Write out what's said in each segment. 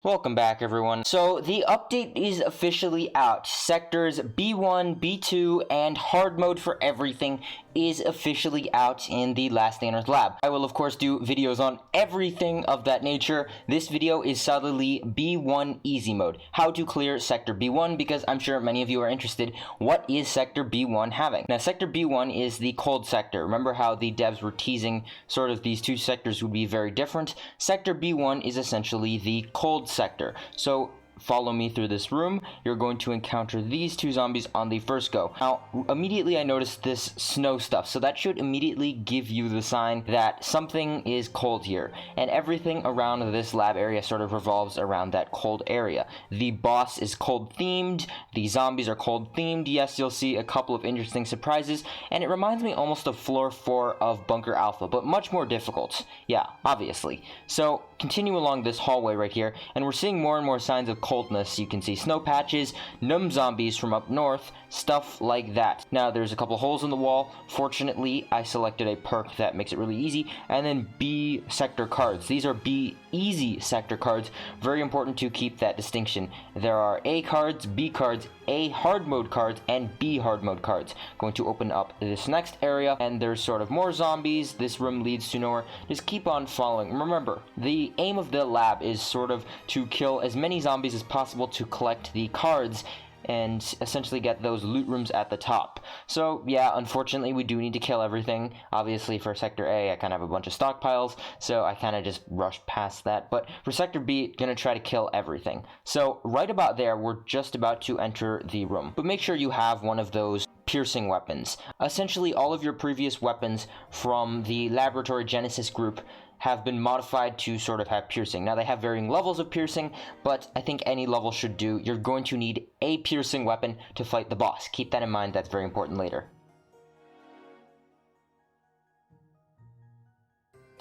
Welcome back, everyone. So, the update is officially out. Sectors B1, B2, and hard mode for everything is officially out in the Last Day on Earth lab. I will, of course, do videos on everything of that nature. This video is solidly B1 easy mode. How to clear Sector B1, because I'm sure many of you are interested. What is Sector B1 having? Now, Sector B1 is the cold sector. Remember how the devs were teasing sort of these two sectors would be very different? Sector B1 is essentially the cold sector. So follow me through this room. You're going to encounter these two zombies on the first go. Now, immediately I noticed this snow stuff, so that should immediately give you the sign that something is cold here, and everything around this lab area sort of revolves around that cold area. The boss is cold themed, the zombies are cold themed. Yes, you'll see a couple of interesting surprises, and it reminds me almost of floor 4 of Bunker Alpha, but much more difficult. Yeah, obviously. So continue along this hallway right here, and we're seeing more and more signs of coldness. You can see snow patches, numb zombies from up north, stuff like that. Now, there's a couple holes in the wall. Fortunately, I selected a perk that makes it really easy, and then B sector cards. These are B easy sector cards. Very important to keep that distinction. There are A cards, B cards, A hard mode cards, and B hard mode cards. Going to open up this next area, and there's sort of more zombies. This room leads to nowhere. Just keep on following. Remember, the aim of the lab is sort of to kill as many zombies as possible to collect the cards and essentially get those loot rooms at the top. So yeah, unfortunately we do need to kill everything. Obviously for Sector A I kind of have a bunch of stockpiles, so I kind of just rushed past that. But for Sector B, gonna try to kill everything. So right about there, we're just about to enter the room. But make sure you have one of those piercing weapons. Essentially all of your previous weapons from the Laboratory Genesis group have been modified to sort of have piercing. Now, they have varying levels of piercing, but I think any level should do. You're going to need a piercing weapon to fight the boss. Keep that in mind. That's very important later.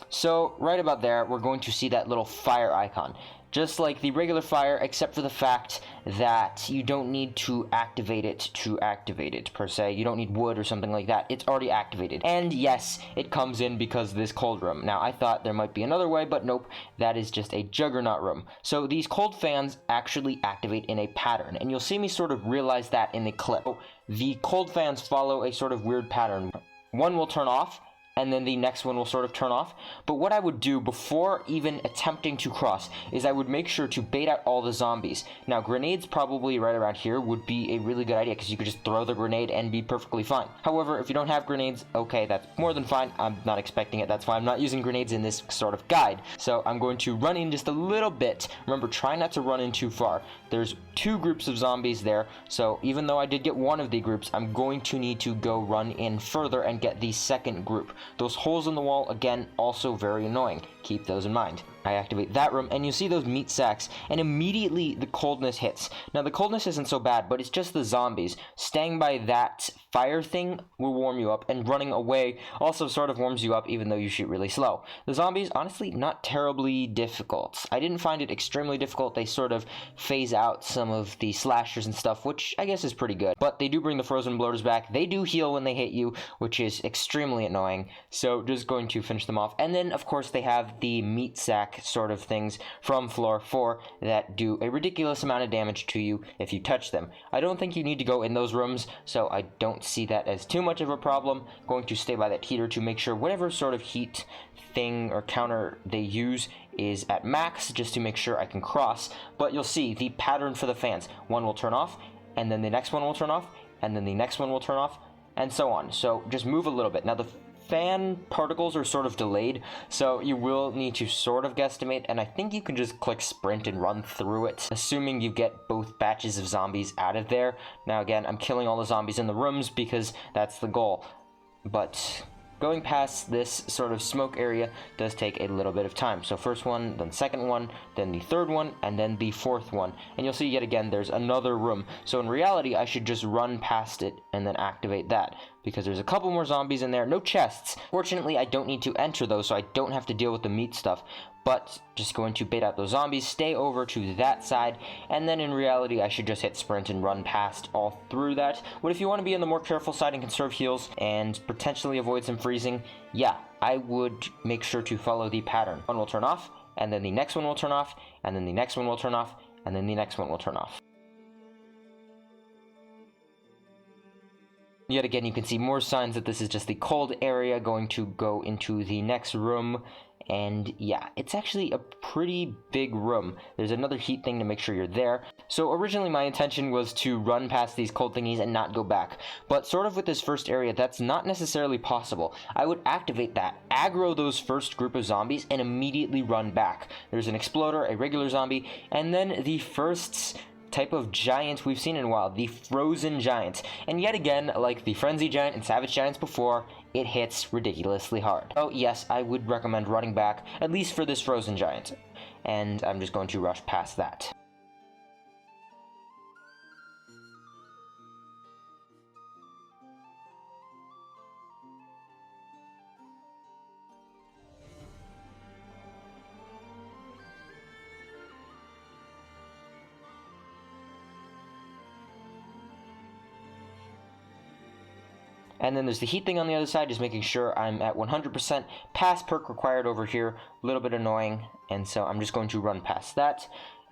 So right about there, we're going to see that little fire icon. Just like the regular fire, except for the fact that you don't need to activate it per se. You don't need wood or something like that. It's already activated. And yes, it comes in because of this cold room. Now, I thought there might be another way, but nope, that is just a juggernaut room. So these cold fans actually activate in a pattern, and you'll see me sort of realize that in the clip. So the cold fans follow a sort of weird pattern. One will turn off, and then the next one will sort of turn off. But what I would do before even attempting to cross is I would make sure to bait out all the zombies. Now, grenades probably right around here would be a really good idea because you could just throw the grenade and be perfectly fine. However, if you don't have grenades, okay, that's more than fine. I'm not expecting it. That's why I'm not using grenades in this sort of guide. So I'm going to run in just a little bit. Remember, try not to run in too far. There's two groups of zombies there, so even though I did get one of the groups, I'm going to need to go run in further and get the second group. Those holes in the wall, again, also very annoying. Keep those in mind. I activate that room, and you see those meat sacks, and immediately the coldness hits. Now, the coldness isn't so bad, but it's just the zombies. Staying by that fire thing will warm you up, and running away also sort of warms you up, even though you shoot really slow. The zombies, honestly, not terribly difficult. I didn't find it extremely difficult. They sort of phase out some of the slashers and stuff, which I guess is pretty good. But they do bring the frozen bloaters back. They do heal when they hit you, which is extremely annoying. So just going to finish them off. And then, of course, they have the meat sack sort of things from floor 4 that do a ridiculous amount of damage to you if you touch them. I don't think you need to go in those rooms, so I don't see that as too much of a problem. Going to stay by that heater to make sure whatever sort of heat thing or counter they use is at max, just to make sure I can cross. But you'll see the pattern for the fans. One will turn off, and then the next one will turn off, and then the next one will turn off, and so on. So just move a little bit. Now, the fan particles are sort of delayed, so you will need to sort of guesstimate, and I think you can just click sprint and run through it, assuming you get both batches of zombies out of there. Now, again, I'm killing all the zombies in the rooms because that's the goal, but going past this sort of smoke area does take a little bit of time. So first one, then second one, then the third one, and then the fourth one. And you'll see yet again there's another room. So in reality, I should just run past it and then activate that, because there's a couple more zombies in there. No chests. Fortunately, I don't need to enter those, so I don't have to deal with the meat stuff. But just going to bait out those zombies, stay over to that side, and then in reality, I should just hit sprint and run past all through that. But if you want to be on the more careful side and conserve heals and potentially avoid some freezing, yeah, I would make sure to follow the pattern. One will turn off, and then the next one will turn off, and then the next one will turn off, and then the next one will turn off. Yet again, you can see more signs that this is just the cold area going to go into the next room. And yeah, it's actually a pretty big room. There's another heat thing to make sure you're there. So originally my intention was to run past these cold thingies and not go back. But sort of with this first area, that's not necessarily possible. I would activate that, aggro those first group of zombies, and immediately run back. There's an exploder, a regular zombie, and then the first type of giant we've seen in a while, the frozen giant. And yet again, like the frenzy giant and savage giants before, it hits ridiculously hard. Oh yes, I would recommend running back, at least for this frozen giant. And I'm just going to rush past that. And then there's the heat thing on the other side, just making sure I'm at 100%. Pass perk required over here, a little bit annoying, and so I'm just going to run past that.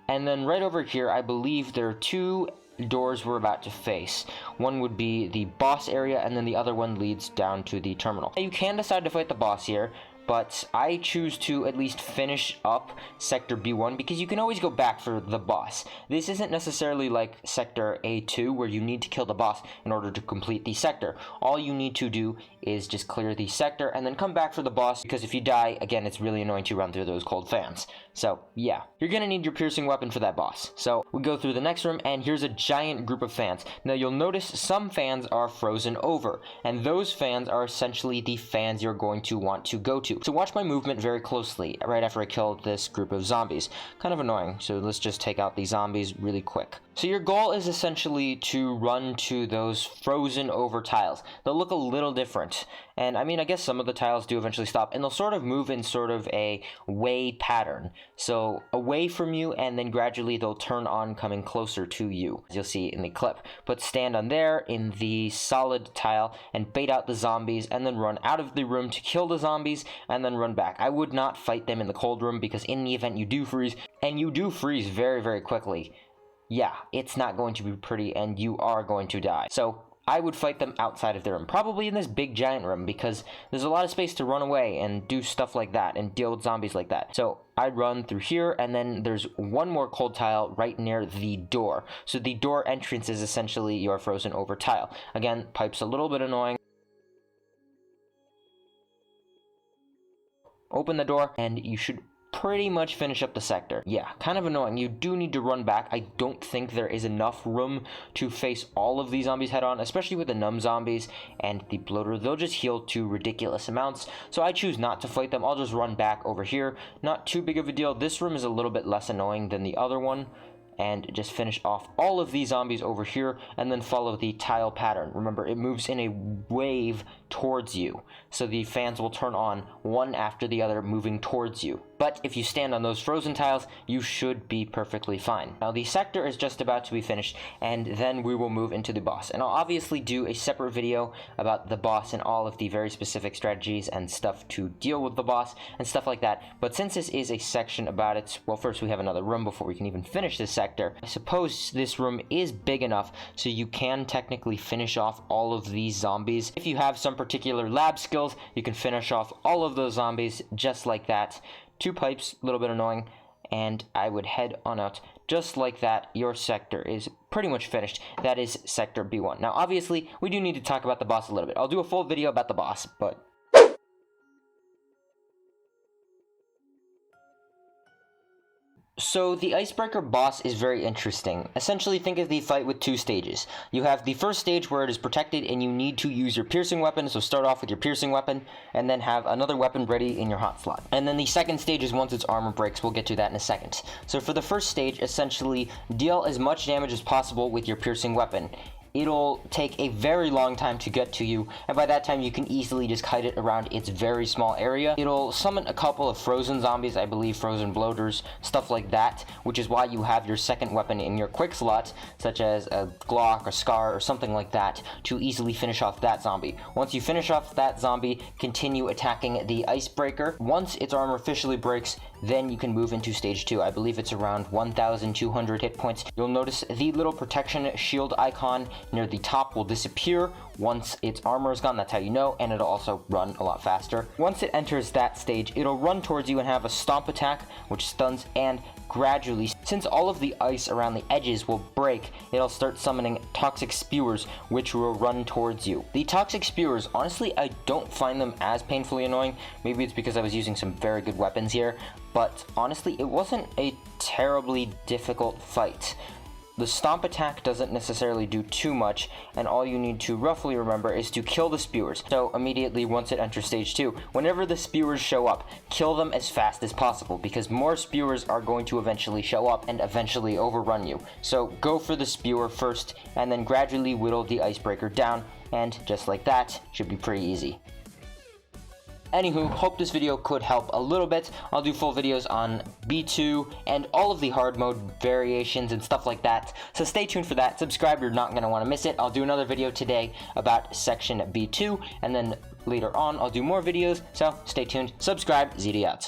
And then right over here, I believe there are two doors we're about to face. One would be the boss area, and then the other one leads down to the terminal. You can decide to fight the boss here, but I choose to at least finish up Sector B1 because you can always go back for the boss. This isn't necessarily like Sector A2 where you need to kill the boss in order to complete the sector. All you need to do is just clear the sector and then come back for the boss, because if you die, again, it's really annoying to run through those cold fans. So yeah, you're gonna need your piercing weapon for that boss. So we go through the next room, and here's a giant group of fans. Now you'll notice some fans are frozen over, and those fans are essentially the fans you're going to want to go to. So watch my movement very closely right after I kill this group of zombies. Kind of annoying, so let's just take out these zombies really quick. So your goal is essentially to run to those frozen over tiles. They'll look a little different, and I mean, I guess some of the tiles do eventually stop, and they'll sort of move in sort of a way pattern. So away from you, and then gradually they'll turn on coming closer to you, as you'll see in the clip. But stand on there in the solid tile and bait out the zombies, and then run out of the room to kill the zombies, and then run back. I would not fight them in the cold room, because in the event you do freeze, and you do freeze very, very quickly, yeah, it's not going to be pretty, and you are going to die. So I would fight them outside of their room, probably in this big giant room, because there's a lot of space to run away and do stuff like that and deal with zombies like that. So I'd run through here, and then there's one more cold tile right near the door. So the door entrance is essentially your frozen over tile. Again, pipe's a little bit annoying. Open the door, and you should pretty much finish up the sector. Yeah, kind of annoying. You do need to run back. I don't think there is enough room to face all of these zombies head on, especially with the numb zombies and the bloater. They'll just heal to ridiculous amounts, so I choose not to fight them. I'll just run back over here. Not too big of a deal. This room is a little bit less annoying than the other one, and just finish off all of these zombies over here, and then follow the tile pattern. Remember, it moves in a wave towards you, so the fans will turn on one after the other, moving towards you. But if you stand on those frozen tiles, you should be perfectly fine. Now the sector is just about to be finished, and then we will move into the boss. And I'll obviously do a separate video about the boss and all of the very specific strategies and stuff to deal with the boss and stuff like that. But since this is a section about it, well, first we have another room before we can even finish this sector. I suppose this room is big enough so you can technically finish off all of these zombies. If you have some particular lab skills, you can finish off all of those zombies just like that. 2 pipes, a little bit annoying, and I would head on out. Just like that, your sector is pretty much finished. That is Sector B1. Now, obviously, we do need to talk about the boss a little bit. I'll do a full video about the boss, but so the Icebreaker boss is very interesting. Essentially, think of the fight with 2 stages. You have the first stage where it is protected and you need to use your piercing weapon, so start off with your piercing weapon, and then have another weapon ready in your hot slot. And then the second stage is once its armor breaks. We'll get to that in a second. So for the first stage, essentially, deal as much damage as possible with your piercing weapon. It'll take a very long time to get to you, and by that time you can easily just kite it around its very small area. It'll summon a couple of frozen zombies, I believe frozen bloaters, stuff like that, which is why you have your second weapon in your quick slot, such as a Glock or Scar or something like that, to easily finish off that zombie. Once you finish off that zombie, continue attacking the Icebreaker. Once its armor officially breaks, then you can move into stage 2. I believe it's around 1,200 hit points. You'll notice the little protection shield icon near the top will disappear once its armor is gone. That's how you know, and it'll also run a lot faster. Once it enters that stage, it'll run towards you and have a stomp attack, which stuns, and gradually, since all of the ice around the edges will break, it'll start summoning toxic spewers, which will run towards you. The toxic spewers, honestly, I don't find them as painfully annoying. Maybe it's because I was using some very good weapons here, but honestly, it wasn't a terribly difficult fight. The stomp attack doesn't necessarily do too much, and all you need to roughly remember is to kill the spewers. So immediately once it enters stage 2, whenever the spewers show up, kill them as fast as possible, because more spewers are going to eventually show up and eventually overrun you. So go for the spewer first, and then gradually whittle the icebreaker down, and just like that, should be pretty easy. Anywho, hope this video could help a little bit. I'll do full videos on B2 and all of the hard mode variations and stuff like that. So stay tuned for that. Subscribe, you're not going to want to miss it. I'll do another video today about section B2, and then later on I'll do more videos. So stay tuned, subscribe, ZD out.